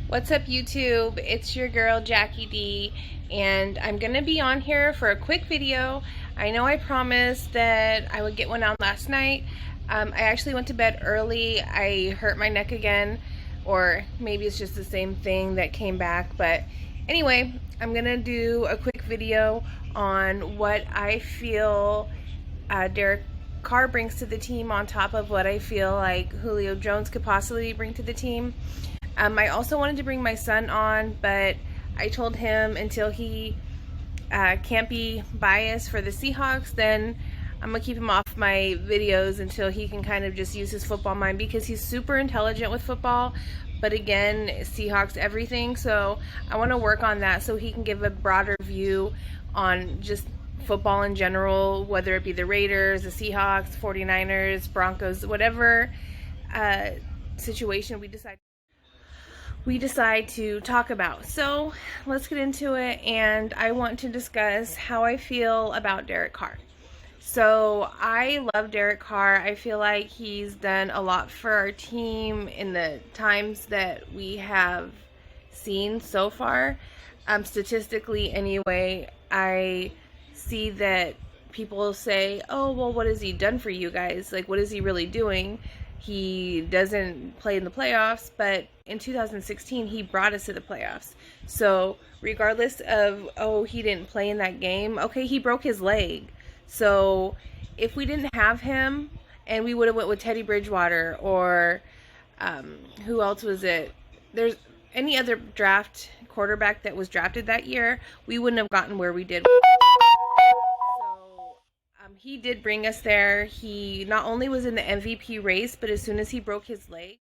What's up, YouTube? It's your girl Jackie D, and I'm gonna be on here for a quick video. I know I promised that I would get one out last night. I actually went to bed early. I hurt my neck again, or maybe it's just the same thing that came back. But anyway, I'm gonna do a quick video on what I feel Derek Carr brings to the team, on top of what I feel like Julio Jones could possibly bring to the team. I also wanted to bring my son on, but I told him until he can't be biased for the Seahawks, then I'm going to keep him off my videos until he can kind of just use his football mind, because he's super intelligent with football, but again, Seahawks everything, so I want to work on that so he can give a broader view on just football in general, whether it be the Raiders, the Seahawks, 49ers, Broncos, whatever situation we decide to talk about. So let's get into it, and I want to discuss how I feel about Derek Carr. So I love Derek Carr. I feel like he's done a lot for our team in the times that we have seen so far. Statistically anyway, I see that people say, oh, well, what has he done for you guys? Like, what is he really doing? He doesn't play in the playoffs, but in 2016, he brought us to the playoffs. So regardless of, oh, he didn't play in that game, okay, he broke his leg. So if we didn't have him, and we would have went with Teddy Bridgewater, or who else was it? There's any other draft quarterback that was drafted that year, we wouldn't have gotten where we did. He did bring us there. He not only was in the MVP race, but as soon as he broke his leg,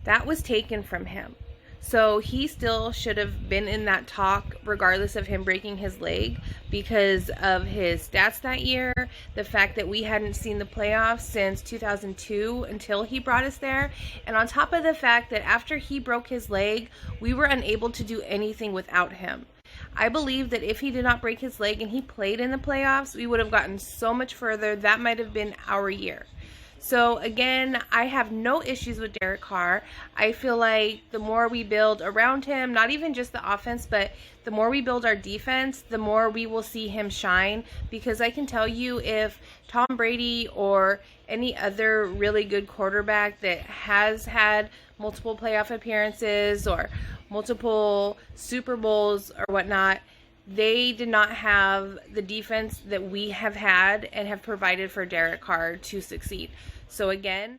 that was taken from him. So he still should have been in that talk regardless of him breaking his leg, because of his stats that year, the fact that we hadn't seen the playoffs since 2002 until he brought us there, and on top of the fact that after he broke his leg, we were unable to do anything without him. I believe that if he did not break his leg and he played in the playoffs, we would have gotten so much further. That might have been our year. So again, I have no issues with Derek Carr. I feel like the more we build around him, not even just the offense, but the more we build our defense, the more we will see him shine. Because I can tell you, if Tom Brady or any other really good quarterback that has had multiple playoff appearances or multiple Super Bowls or whatnot, they did not have the defense that we have had and have provided for Derek Carr to succeed. So again,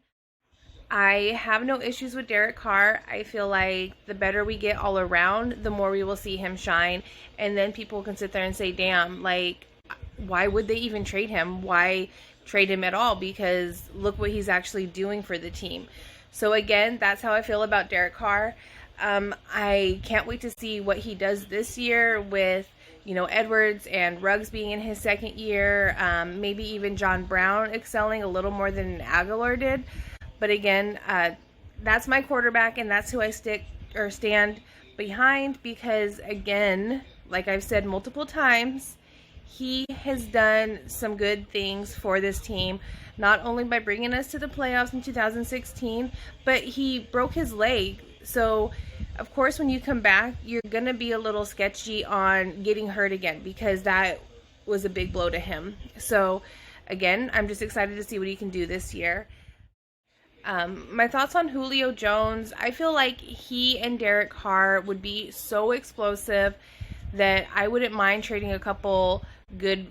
I have no issues with Derek Carr. I feel like the better we get all around, the more we will see him shine. And then people can sit there and say, damn, like, why would they even trade him? Why trade him at all? Because look what he's actually doing for the team. So again, that's how I feel about Derek Carr. I can't wait to see what he does this year with, Edwards and Ruggs being in his second year, maybe even John Brown excelling a little more than Aguilar did. But again, that's my quarterback, and that's who I stand behind, because again, like I've said multiple times, he has done some good things for this team, not only by bringing us to the playoffs in 2016, but he broke his leg. So of course, when you come back, you're going to be a little sketchy on getting hurt again, because that was a big blow to him. So again, I'm just excited to see what he can do this year. My thoughts on Julio Jones, I feel like he and Derek Carr would be so explosive that I wouldn't mind trading a couple good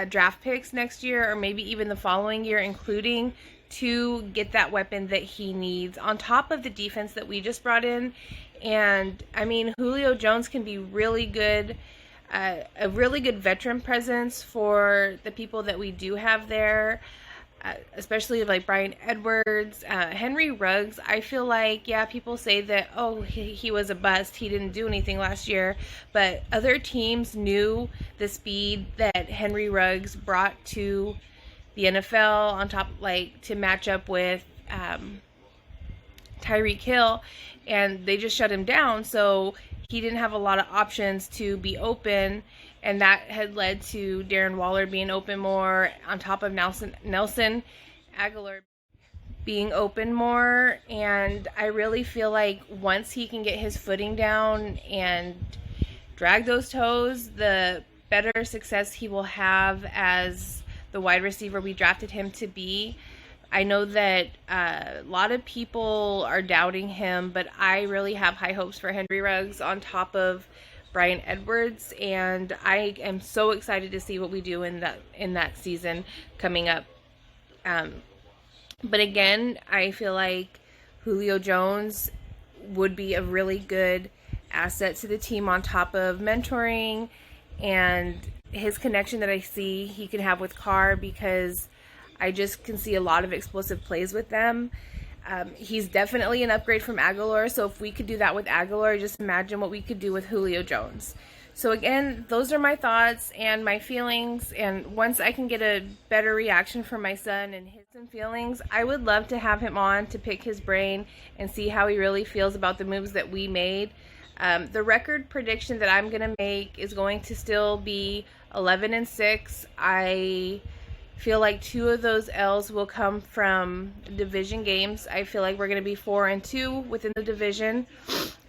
draft picks next year, or maybe even the following year, including, to get that weapon that he needs on top of the defense that we just brought in. And I mean, Julio Jones can be really good, a really good veteran presence for the people that we do have there, especially like Bryan Edwards, Henry Ruggs. I feel like, yeah, people say that, oh, he was a bust, he didn't do anything last year, but other teams knew the speed that Henry Ruggs brought to the NFL, on top, like, to match up with Tyreek Hill, and they just shut him down. So he didn't have a lot of options to be open, and that had led to Darren Waller being open more, on top of Nelson Aguilar being open more, and I really feel like once he can get his footing down and drag those toes, the better success he will have as the wide receiver we drafted him to be. I know that a lot of people are doubting him, but I really have high hopes for Henry Ruggs on top of Bryan Edwards, and I am so excited to see what we do in that season coming up. But again, I feel like Julio Jones would be a really good asset to the team on top of mentoring and his connection that I see he can have with Carr, because I just can see a lot of explosive plays with them. He's definitely an upgrade from Aguilar, so if we could do that with Aguilar, just imagine what we could do with Julio Jones. So again, those are my thoughts and my feelings, and once I can get a better reaction from my son and his feelings, I would love to have him on to pick his brain and see how he really feels about the moves that we made. The record prediction that I'm going to make is going to still be 11-6. I feel like 2 of those L's will come from division games. I feel like we're going to be 4-2 within the division.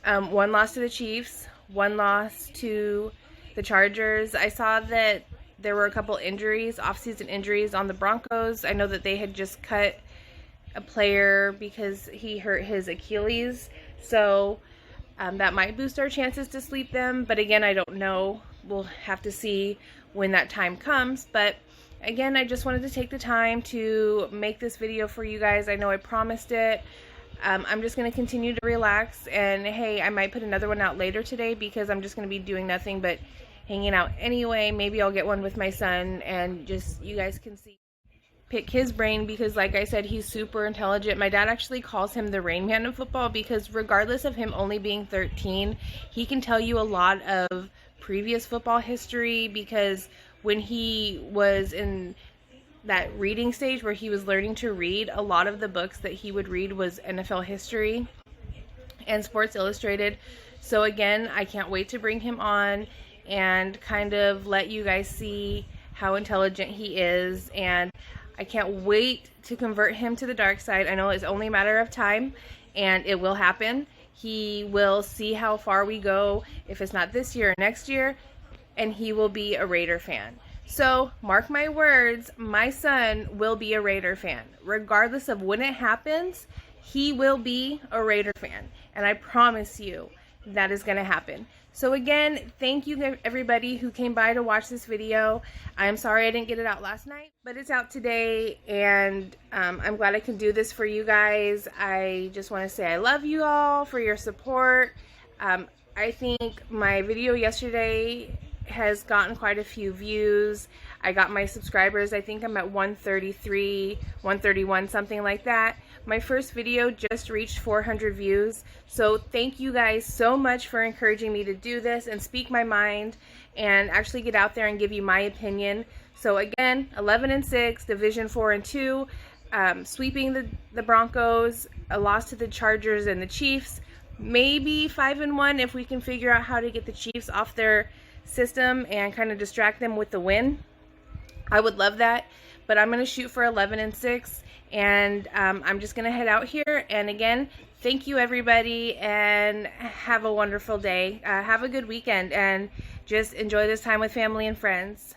1 loss to the Chiefs, 1 loss to the Chargers. I saw that there were a couple injuries, off-season injuries on the Broncos. I know that they had just cut a player because he hurt his Achilles. So that might boost our chances to sweep them. But again, I don't know. We'll have to see when that time comes. But again, I just wanted to take the time to make this video for you guys. I know I promised it. I'm just going to continue to relax. And hey, I might put another one out later today because I'm just going to be doing nothing but hanging out anyway. Maybe I'll get one with my son and just you guys can pick his brain, because like I said, he's super intelligent. My dad actually calls him the Rain Man of football, because regardless of him only being 13, he can tell you a lot of previous football history, because when he was in that reading stage where he was learning to read, a lot of the books that he would read was NFL history and Sports Illustrated. So again, I can't wait to bring him on and kind of let you guys see how intelligent he is, and I can't wait to convert him to the dark side. I know it's only a matter of time, and it will happen. He will see how far we go, if it's not this year or next year, and he will be a Raider fan. So, mark my words, my son will be a Raider fan. Regardless of when it happens, he will be a Raider fan. And I promise you that is going to happen. So again, thank you everybody who came by to watch this video. I'm sorry I didn't get it out last night, but it's out today, and I'm glad I can do this for you guys. I just want to say I love you all for your support. I think my video yesterday has gotten quite a few views. I got my subscribers, I think I'm at 133, 131, something like that. My first video just reached 400 views. So thank you guys so much for encouraging me to do this and speak my mind and actually get out there and give you my opinion. So again, 11-6, Division 4-2, sweeping the Broncos, a loss to the Chargers and the Chiefs. Maybe 5-1 if we can figure out how to get the Chiefs off their system and kind of distract them with the win. I would love that, but I'm going to shoot for 11-6, and I'm just going to head out here. And again, thank you everybody, and have a wonderful day. Have a good weekend, and just enjoy this time with family and friends.